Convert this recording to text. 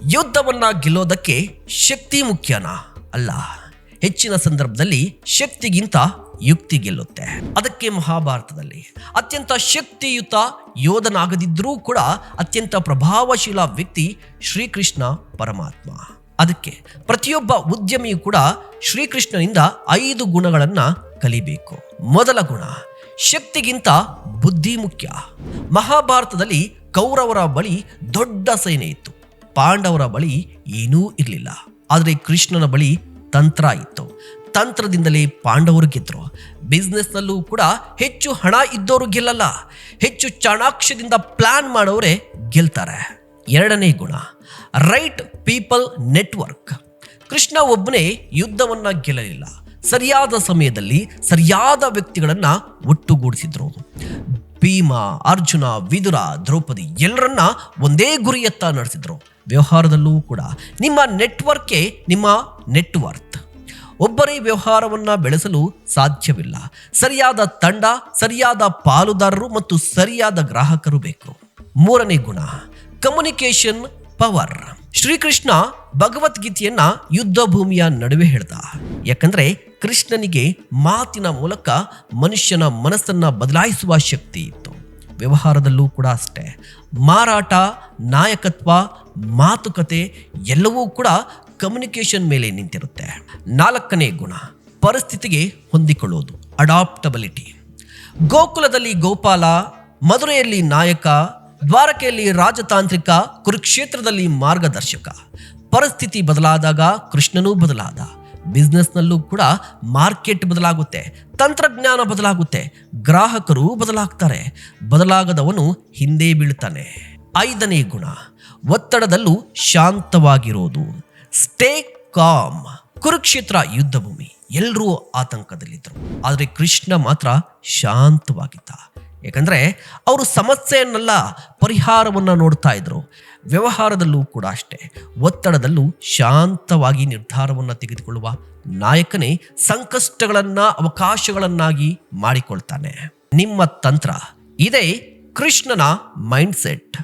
ಯುದ್ಧವನ್ನ ಗೆಲ್ಲೋದಕ್ಕೆ ಶಕ್ತಿ ಮುಖ್ಯನಾ? ಅಲ್ಲ, ಹೆಚ್ಚಿನ ಸಂದರ್ಭದಲ್ಲಿ ಶಕ್ತಿಗಿಂತ ಯುಕ್ತಿ ಗೆಲ್ಲುತ್ತೆ. ಅದಕ್ಕೆ ಮಹಾಭಾರತದಲ್ಲಿ ಅತ್ಯಂತ ಶಕ್ತಿಯುತ ಯೋಧನಾಗದಿದ್ರೂ ಕೂಡ ಅತ್ಯಂತ ಪ್ರಭಾವಶೀಲ ವ್ಯಕ್ತಿ ಶ್ರೀಕೃಷ್ಣ ಪರಮಾತ್ಮ. ಅದಕ್ಕೆ ಪ್ರತಿಯೊಬ್ಬ ಉದ್ಯಮಿಯು ಕೂಡ ಶ್ರೀಕೃಷ್ಣನಿಂದ 5 ಗುಣಗಳನ್ನ ಕಲಿಬೇಕು. ಮೊದಲ ಗುಣ, ಶಕ್ತಿಗಿಂತ ಬುದ್ಧಿ ಮುಖ್ಯ. ಮಹಾಭಾರತದಲ್ಲಿ ಕೌರವರ ಬಳಿ ದೊಡ್ಡ ಸೇನೆ ಇತ್ತು, ಪಾಂಡವರ ಬಳಿ ಏನೂ ಇರಲಿಲ್ಲ. ಆದರೆ ಕೃಷ್ಣನ ಬಳಿ ತಂತ್ರ ಇತ್ತು. ತಂತ್ರದಿಂದಲೇ ಪಾಂಡವರು ಗೆದ್ರು. ಬಿಸ್ನೆಸ್ನಲ್ಲೂ ಕೂಡ ಹೆಚ್ಚು ಹಣ ಇದ್ದವರು ಗೆಲ್ಲಲ್ಲ, ಹೆಚ್ಚು ಚಾಣಾಕ್ಷದಿಂದ ಪ್ಲಾನ್ ಮಾಡೋರೆ ಗೆಲ್ತಾರೆ. ಎರಡನೇ ಗುಣ, ರೈಟ್ ಪೀಪಲ್ ನೆಟ್ವರ್ಕ್. ಕೃಷ್ಣ ಒಬ್ಬನೇ ಯುದ್ಧವನ್ನ ಗೆಲ್ಲಲಿಲ್ಲ, ಸರಿಯಾದ ಸಮಯದಲ್ಲಿ ಸರಿಯಾದ ವ್ಯಕ್ತಿಗಳನ್ನ ಒಟ್ಟುಗೂಡಿಸಿದ್ರು. ಭೀಮ, ಅರ್ಜುನ, ವಿದುರ, ದ್ರೌಪದಿ ಎಲ್ಲರನ್ನ ಒಂದೇ ಗುರಿಯತ್ತ ನಡೆಸಿದ್ರು. ವ್ಯವಹಾರದಲ್ಲೂ ಕೂಡ ನಿಮ್ಮ ನೆಟ್ವರ್ಕೇ ನಿಮ್ಮ ನೆಟ್ವರ್ತ್. ಒಬ್ಬರೇ ವ್ಯವಹಾರವನ್ನ ಬೆಳೆಸಲು ಸಾಧ್ಯವಿಲ್ಲ. ಸರಿಯಾದ ತಂಡ, ಸರಿಯಾದ ಪಾಲುದಾರರು ಮತ್ತು ಸರಿಯಾದ ಗ್ರಾಹಕರು ಬೇಕು. ಮೂರನೇ ಗುಣ, ಕಮ್ಯುನಿಕೇಶನ್ ಪವರ್. ಶ್ರೀಕೃಷ್ಣ ಭಗವದ್ಗೀತೆಯನ್ನ ಯುದ್ಧ ಭೂಮಿಯ ನಡುವೆ ಹೇಳ್ದ. ಯಾಕಂದ್ರೆ ಕೃಷ್ಣನಿಗೆ ಮಾತಿನ ಮೂಲಕ ಮನುಷ್ಯನ ಮನಸ್ಸನ್ನ ಬದಲಾಯಿಸುವ ಶಕ್ತಿ ಇತ್ತು. ವ್ಯವಹಾರದಲ್ಲೂ ಕೂಡ ಅಷ್ಟೇ. ಮಾರಾಟ, ನಾಯಕತ್ವ, ಮಾತುಕತೆ ಎಲ್ಲವೂ ಕೂಡ ಕಮ್ಯುನಿಕೇಶನ್ ಮೇಲೆ ನಿಂತಿರುತ್ತೆ. ನಾಲ್ಕನೇ ಗುಣ, ಪರಿಸ್ಥಿತಿಗೆ ಹೊಂದಿಕೊಳ್ಳುವುದು, ಅಡಾಪ್ಟಬಿಲಿಟಿ. ಗೋಕುಲದಲ್ಲಿ ಗೋಪಾಲ, ಮಧುರೆಯಲ್ಲಿ ನಾಯಕ, ದ್ವಾರಕೆಯಲ್ಲಿ ರಾಜತಾಂತ್ರಿಕ, ಕುರುಕ್ಷೇತ್ರದಲ್ಲಿ ಮಾರ್ಗದರ್ಶಕ. ಪರಿಸ್ಥಿತಿ ಬದಲಾದಾಗ ಕೃಷ್ಣನೂ ಬದಲಾದ. ಬಿಸ್ನೆಸ್ನಲ್ಲೂ ಕೂಡ ಮಾರ್ಕೆಟ್ ಬದಲಾಗುತ್ತೆ, ತಂತ್ರಜ್ಞಾನ ಬದಲಾಗುತ್ತೆ, ಗ್ರಾಹಕರು ಬದಲಾಗ್ತಾರೆ. ಬದಲಾಗದವನು ಹಿಂದೆ ಬೀಳ್ತಾನೆ. ಐದನೇ ಗುಣ, ಒತ್ತಡದಲ್ಲೂ ಶಾಂತವಾಗಿರೋದು, ಸ್ಟೇ ಕಾಮ್. ಕುರುಕ್ಷೇತ್ರ ಯುದ್ಧ ಭೂಮಿ, ಎಲ್ಲರೂ ಆತಂಕದಲ್ಲಿದ್ದರು. ಆದರೆ ಕೃಷ್ಣ ಮಾತ್ರ ಶಾಂತವಾಗಿದ್ದ. ಯಾಕಂದ್ರೆ ಅವರು ಸಮಸ್ಯೆಯನ್ನೆಲ್ಲ ಪರಿಹಾರವನ್ನ ನೋಡ್ತಾ ಇದ್ರು. ವ್ಯವಹಾರದಲ್ಲೂ ಕೂಡ ಅಷ್ಟೇ. ಒತ್ತಡದಲ್ಲೂ ಶಾಂತವಾಗಿ ನಿರ್ಧಾರವನ್ನು ತೆಗೆದುಕೊಳ್ಳುವ ನಾಯಕನೇ ಸಂಕಷ್ಟಗಳನ್ನ ಅವಕಾಶಗಳನ್ನಾಗಿ ಮಾಡಿಕೊಳ್ತಾನೆ. ನಿಮ್ಮ ತಂತ್ರ ಇದೇ ಕೃಷ್ಣನ ಮೈಂಡ್ ಸೆಟ್.